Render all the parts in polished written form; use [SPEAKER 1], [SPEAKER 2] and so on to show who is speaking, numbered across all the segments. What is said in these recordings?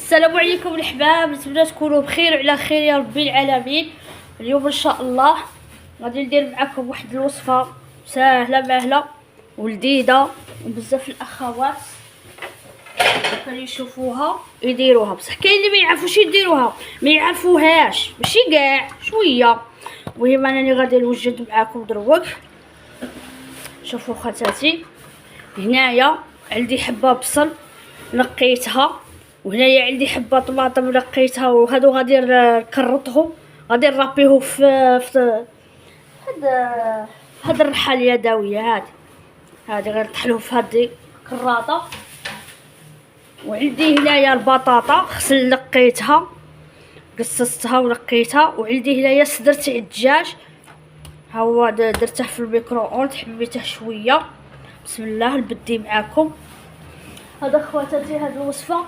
[SPEAKER 1] السلام عليكم الحباب، نتمنى تكونوا بخير وعلى خير يا ربي العالمين. اليوم ان شاء الله غادي ندير معكم واحد الوصفه سهله ماهله ولذيذه وبزاف الاخوات اللي يشوفوها يديروها، بصح كاين اللي ما يعرفوش يديروها، ما يعرفوهاش ماشي كاع شويه. المهم انني غادي نوجد معكم دروك. شوفوا خاتاتي، هنايا عندي حبه بصل نقيتها، وهنايا عندي حبه طماطم نقيتها، وهادو غادي نكرطهم، غادي نربيهم في هاد الرحه اليدويه هادي غنطحنهم في هادي الكراطه. وعندي هنايا البطاطا غسل نقيتها قصصتها ونقيتها، وعندي هنايا صدرت الدجاج ها هو درته في الميكرو اونت حميته شويه. بسم الله نبدي معاكم. هذا خواتاتي هاد الوصفه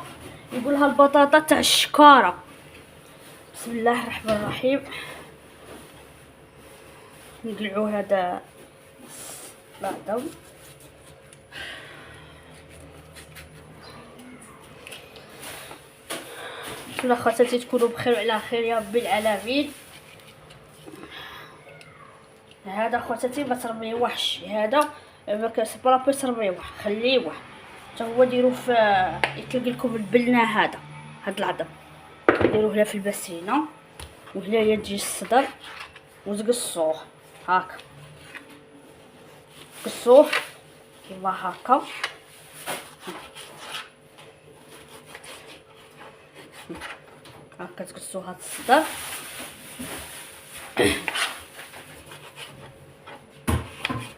[SPEAKER 1] يقولها البطاطا تاع الشكاره. بسم الله الرحمن الرحيم. نقلعو هذا بعضهم. بسم الله خواتاتي، تكونوا بخير وعلى خير يا رب العالمين. هذا خواتاتي ما ترميوهش، هذا ما كنصبر ترميوه، خليوه حتى هو ديروه في يتلقى لكم البلنه. هذا العظم ديروه هنا في البسينه، وهنايا تجي الصدر وتقصوه هاكا، قصوه كيما هاكا هاكا تقصوا هاد الصدر.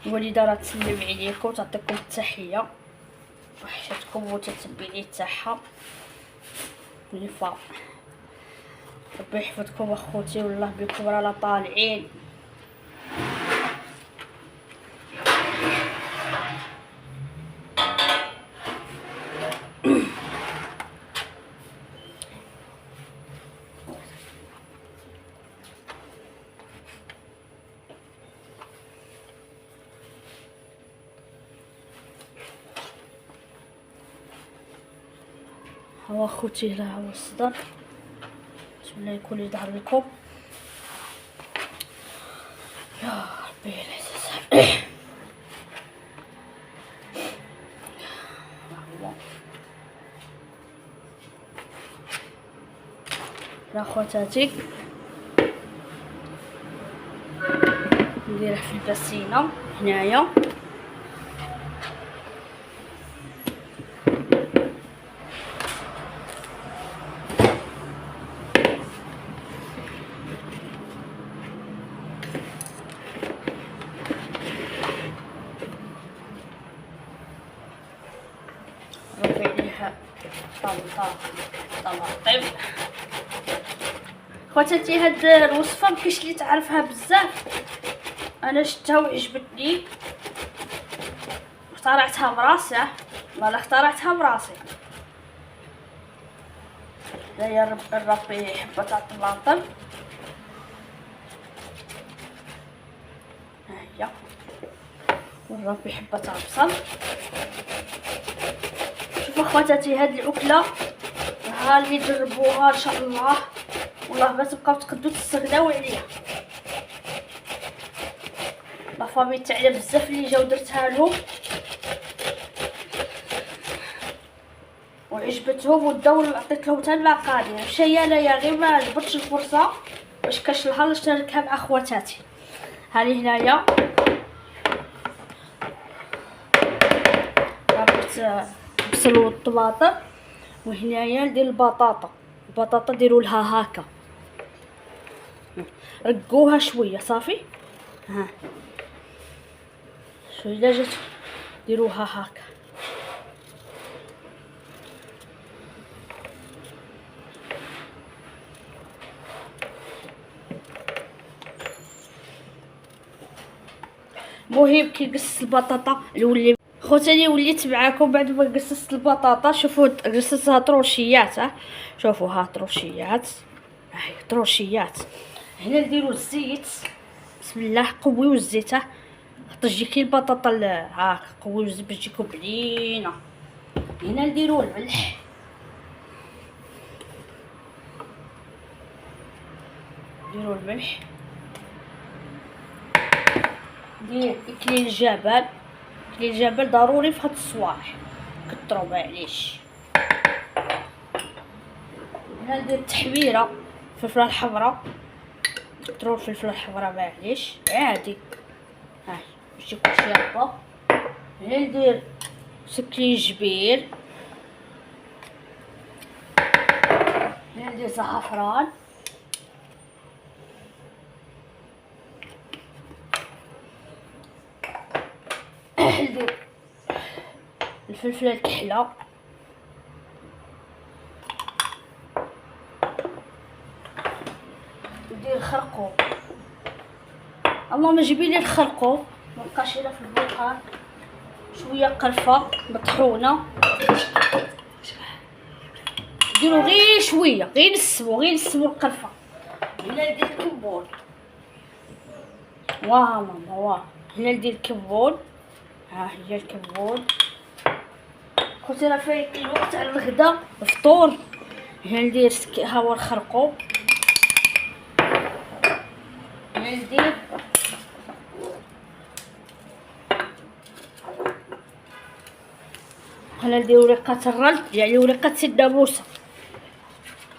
[SPEAKER 1] الوالده راه تسلم عليكم وتعطيكم التحيه وحشتكم وتتبعي تاعها الفا. ربي يحفظكم اخوتي، والله بكم رانا طالعين. هو اخوتي هنا هو الصدر. بسم الله يكون يظهر لكم يا ربي العزيز. يا خواتاتي نديره في البسينه هنايا. ربي عليها طماطم. خواتاتي هاد الوصفه مكاينش اللي تعرفها بزاف، انا شفتها وعجبتني اخترعتها براسي. هيا نربي حبه تاع الطماطم، هيا ونربي حبه تاع البصل. شوفوا خواتاتي هاد الاكله ها اللي جربوها ان شاء الله والله ما تبقاو تقدو تستغناو عليها. لا فامي تاعنا بزاف اللي جاو درتها لهم وعجبتهم وداو عطيت لهم حتى المقادير. مشي انايا غير ما جبتش الفرصه باش كنشلها نشتركها مع خواتاتي. هاني هنايا ربط البصل والطماطم، وهنايا ندير البطاطا ديروا لها هاكا، رقوها شويه صافي. ها شويه جات ديروها هاكا. المهم كي قص البطاطا نولي خوتاني وليت معاكم بعد ما قصصت البطاطا. شوفوا قصصتها طروشيات، شوفوا ها طروشيات، هاي طروشيات. هنا نديروا الزيت. بسم الله قويو الزيت تجي كي البطاطا هاك قويو الزيت باش تجيكم بنينه. هنا نديروا الملح نديرو الملح، ندير اكليل الجبل. اكليل الجبل ضروري في هاد الصوالح، كترو معليش. هنا ندير التحميره، الفلفله الحمراء، كترو الفلفله الحمراء معليش عادي. ها باش يكون شي هكا. هنا ندير سكين جبير، هنا ندير زعفران، ندير الفلفله الكحله، ندير الخرقوم. اللهم جيبي لي الخرقوم، مبقاش هنا في البرقان. شويه قرفه مطحونه، ديرو غير شويه، غير نسمو القرفه. هنا ندير الكمون، واه ماما واه. هنا ندير الكمون، ها هي الكمون. كنت راه فايت الوقت على الغدا الفطور. هنا ندير ها هو الخرقوم. هنا ندير هنا ندير ورقة الرل، يعني ورقة الناموسة،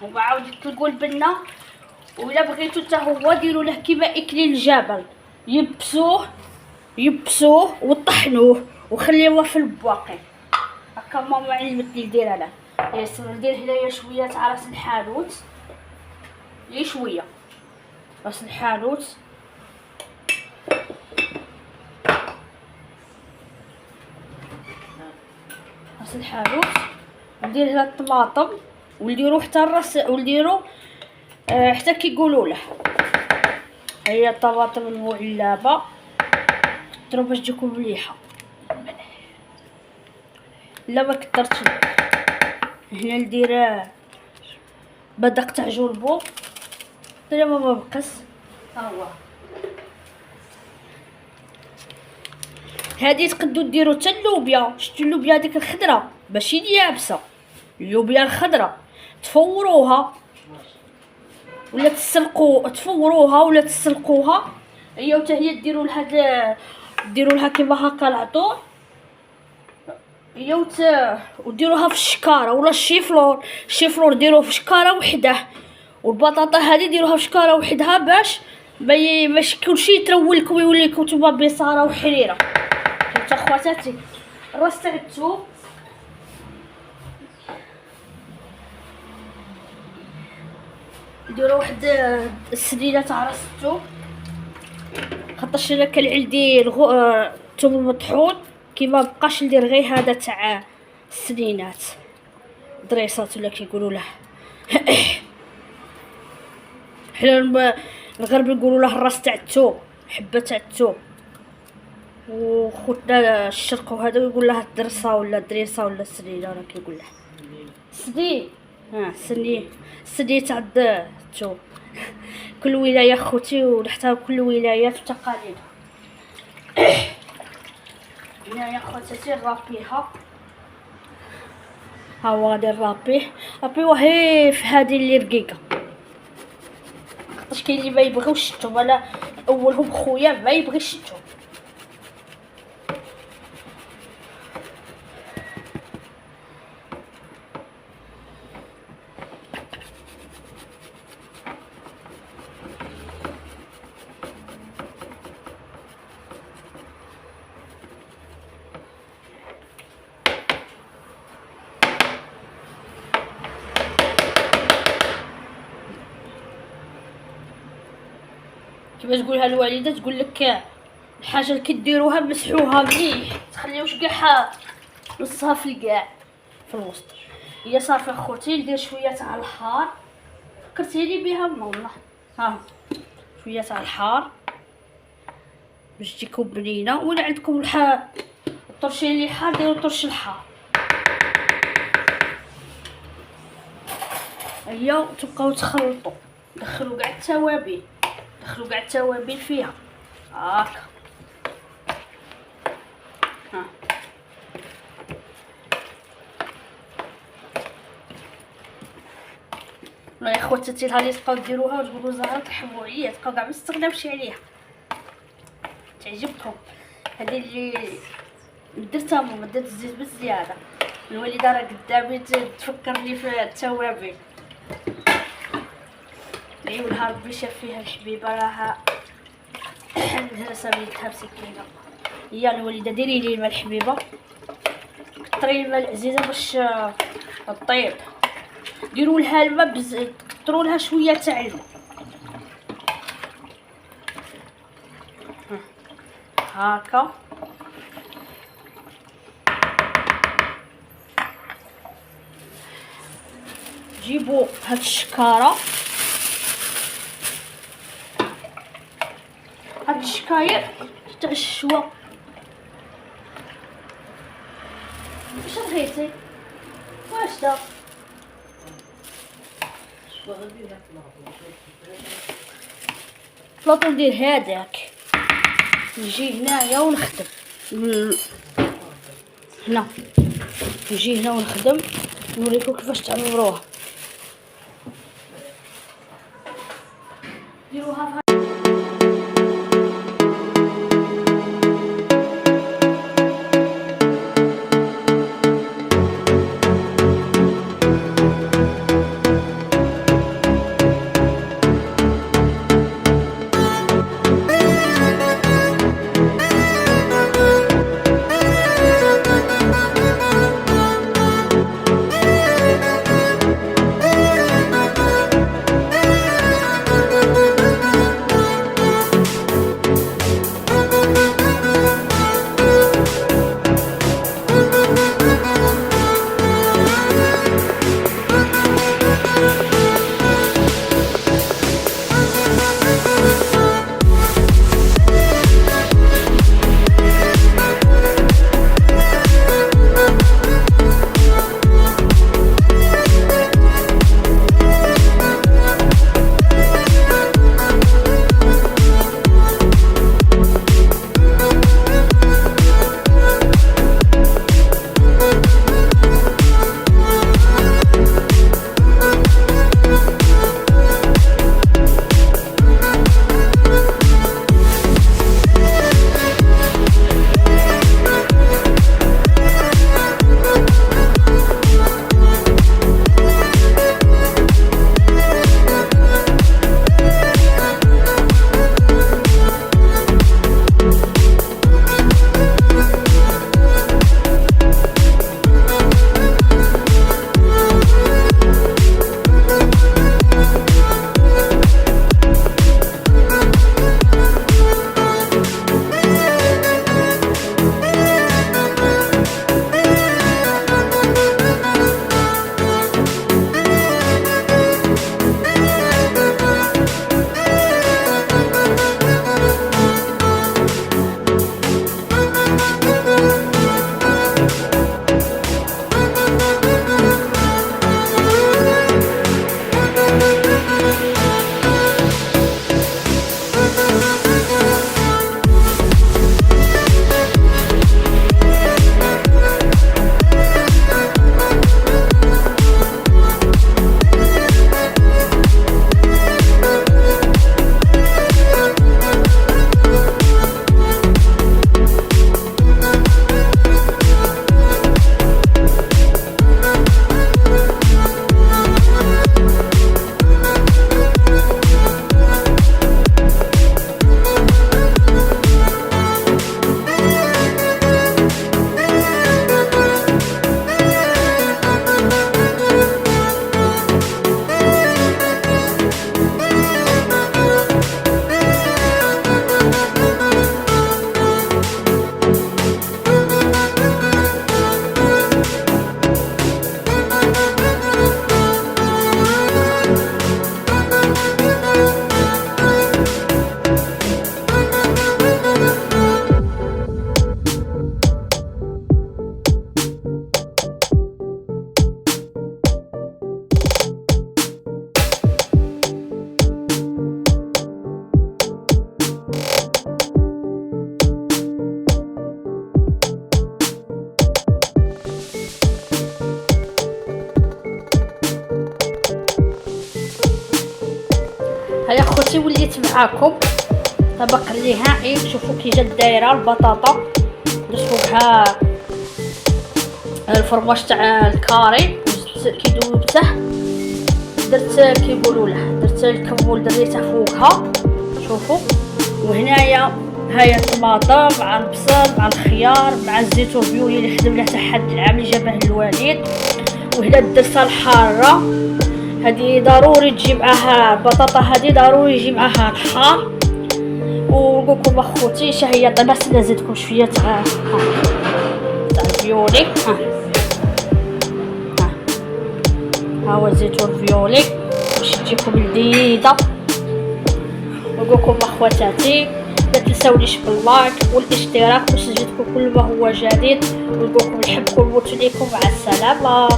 [SPEAKER 1] وعاود تلقوا البنة. وإلا بغيتو حتى هو ديروا له كيما اكليل الجبل، يبسوه وطحنوه وخليوه في البواقي. هكا ماما علمتني ندير انا. ندير هنايا شويه تاع راس الحانوت، لي شويه راس الحانوت، ندير هنا الطماطم، ونديرو حتى الراس، ونديرو حتى كيقولوا له هي الطماطم المعلبه، كترو باش تجيكم مليحه. لا ما كترتش. هنا ندير بدق تاع جوربو، حتى ما بقص. ها هو هادي تقدو ديرو حتى اللوبيا. شتو اللوبيا ديك الخضره ماشي اليابسه، اللوبيا الخضره تفوروها ولا تفوروها ولا تسلقوها هي، وتا هي ديروا لها كيما هكا العطور هي، وديروها في الشكاره ولا الشيفلور ديروه في شكاره وحده، والبطاطا هذه ديروها في شكاره وحدها باش كلشي يترول لكم ويولي لكم نتوما بصاره وحريره. فهمت خواتاتي؟ الراس تاع الثوم نديرو واحد السنينه تاع راس الثوم، خاطرش انا كالعندي الثوم المطحون كيما مبقاش ندير غير هذا تاع السنينات دريسات ولا كيقولوا له. حنا الغرب نقولوا له الراس تاع الثوم، حبه تاع الثوم. وخوتنا الشرق وهذا يقول لها الدرسه ولا الدريسه ولا السنينه ولا كيقول له سنين. السنين تاع الثوم. كل ولايه خوتي ونحترم كل ولايات وتقاليدها. هنا يا خواتاتي نرابيها، ها هو غادي نرابيوه هي في هذه اللي رقيقه، خاطرش كاين اللي ما يبغيوش الثوم. انا اولهم خويا ما يبغيش الثوم. كيما تقولها الوالده، تقول لك الحاجه اللي كديروها مسحوها مليح، تخليوش كاع نصها في الكاع في الوسط. هي صافي اخوتي. ندير شويه تاع الحار، فكرتيني بها ماما. ها شويه تاع الحار باش تجيكم بنينه. ولا عندكم الطرشين اللي حار ديروا طرش الحار. هي تبقاو تخلطوا، دخلوا كاع التوابل فيها هاكا. والله يا خواتاتي الهادي تبقاو ديروها وتقولوا زهره تحبوا عليا، تبقاو كاع ما تستخدمش عليها، تعجبكم. هذه اللي درتها ماما، درت الزيت بزياده. الوالده راه قدامي تفكرني في التوابل. عيونها ربي شاف فيها الحبيبه، راها مهرسه بيدها بسكينه. هي الوالده ديري لي الماء الحبيبه، كثري الماء العزيزه باش طيب. ديروا لها الماء كثروا لها شويه تاع الماء هاكا. جيبوا هاد الشكاره، هاد الشكاير تاع الشوا. واش بغيتي؟ واش دا فلاطو ندير هذاك، نجي هنايا ونخدم هنا، نجي هنا ونخدم، نوريكم كيفاش تعمروها. ديروها هيا خوتي وليت معاكم طبق لي هائل. شوفوا كي جات دايره البطاطا، درت فوقها الفرماج تاع الكاري كي دوبته، درت كيقولوا له درت الكمون دريته فوقها. شوفوا وهنايا هيا الطماطم مع البصل مع الخيار مع الزيتون فيولي اللي خدمناه حتى حد العام اللي جابه الوالد. وهنا الدرسه الحاره هذه ضروري تجي معاها البطاطا، هذه ضروري يجي معاها الحار. ونقول لكم اخوتي اش هي طيب، نزيدكم شويه تاع الفيولي. ها هو الزيتون فيولي باش تجيكم لذيذه. نقول لكم اخواتاتي لا تنساونيش باللايك والاشتراك وسجلتكم كل ما هو جديد. ونقول لكم نحبكم ونموت ليكم. مع السلامه.